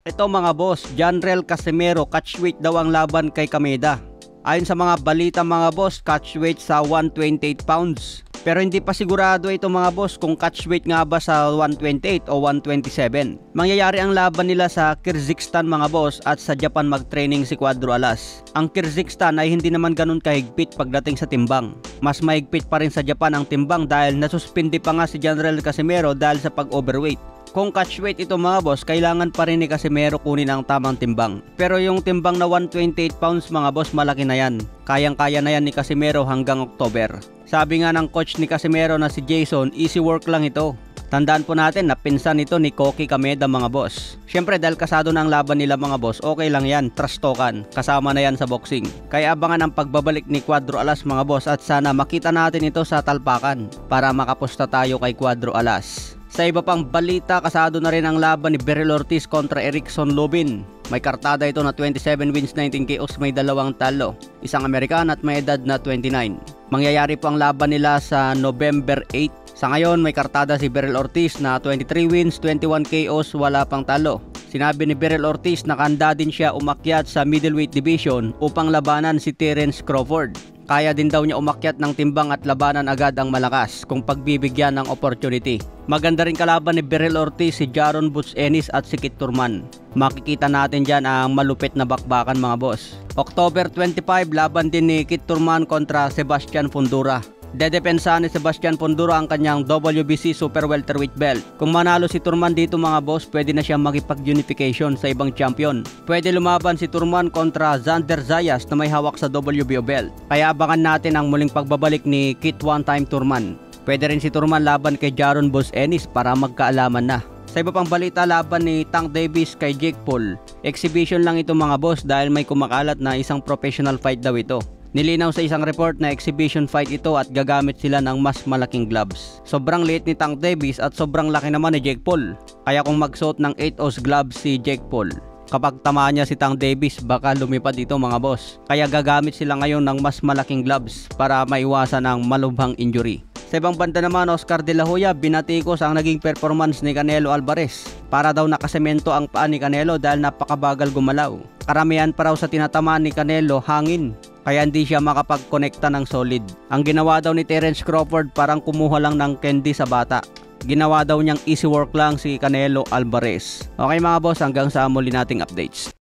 Ito mga boss, Janrel Casimero catchweight daw ang laban kay Kameda. Ayon sa mga balita mga boss, catchweight sa 128 pounds. Pero hindi pa sigurado ito mga boss kung catchweight nga ba sa 128 o 127. Mangyayari ang laban nila sa Kyrgyzstan mga boss at sa Japan mag-training si Cuadro Alas. Ang Kyrgyzstan ay hindi naman ganun kahigpit pagdating sa timbang. Mas mahigpit pa rin sa Japan ang timbang dahil nasuspindi pa nga si Janrel Casimero dahil sa pag-overweight. Kung catchweight ito mga boss, kailangan pa rin ni Casimero kunin ang tamang timbang. Pero yung timbang na 128 pounds mga boss, malaki na yan. Kayang-kaya na yan ni Casimero hanggang October. Sabi nga ng coach ni Casimero na si Jason, easy work lang ito. Tandaan po natin na pinsan ito ni Koki Kameda mga boss. Siyempre dahil kasado na ang laban nila mga boss, okay lang yan, trust talkan. Kasama na yan sa boxing. Kaya abangan ang pagbabalik ni Cuadro Alas mga boss at sana makita natin ito sa talpakan para makapusta tayo kay Cuadro Alas. Sa iba pang balita, kasado na rin ang laban ni Beryl Ortiz kontra Erickson Lubin. May kartada ito na 27 wins, 19 KOs, may 2 talo. Isang Amerikan at may edad na 29. Mangyayari po ang laban nila sa November 8. Sa ngayon, may kartada si Beryl Ortiz na 23 wins, 21 KOs, wala pang talo. Sinabi ni Beryl Ortiz na kanda din siya umakyat sa middleweight division upang labanan si Terence Crawford. Kaya din daw niya umakyat ng timbang at labanan agad ang malakas kung pagbibigyan ng opportunity. Maganda rin kalaban ni Beryl Ortiz si Jaron Butch Ennis at si Kit Turman. Makikita natin dyan ang malupit na bakbakan mga boss. October 25, laban din ni Kit Turman kontra Sebastian Fundora. Dedepensa ni Sebastian Fundora ang kanyang WBC Super Welterweight belt. Kung manalo si Turman dito mga boss, pwede na siya makipag-unification sa ibang champion. Pwede lumaban si Turman kontra Xander Zayas na may hawak sa WBO belt. Kaya abangan natin ang muling pagbabalik ni Kit One-Time Turman. Pwede rin si Turman laban kay Jaron Butch Ennis para magkaalaman na. Sa iba pang balita, laban ni Tank Davis kay Jake Paul. Exhibition lang ito mga boss dahil may kumakalat na isang professional fight daw ito. Nilinaw sa isang report na exhibition fight ito at gagamit sila ng mas malaking gloves. Sobrang liit ni Tank Davis at sobrang laki naman ni Jake Paul. Kaya kung magsuot ng 8-ounce gloves si Jake Paul, kapag tamaan niya si Tank Davis, baka lumipad ito mga boss. Kaya gagamit sila ngayon ng mas malaking gloves para maiwasan ang malubhang injury. Sa ibang banda naman, Oscar De La Hoya binatikos ang naging performance ni Canelo Alvarez. Para daw nakasemento ang paa ni Canelo dahil napakabagal gumalaw. Karamihan pa raw sa tinatamaan ni Canelo hangin, kaya hindi siya makapag-konekta ng solid. Ang ginawa daw ni Terence Crawford parang kumuha lang ng candy sa bata. Ginawa daw niyang easy work lang si Canelo Alvarez. Okay mga boss, hanggang sa muli nating updates.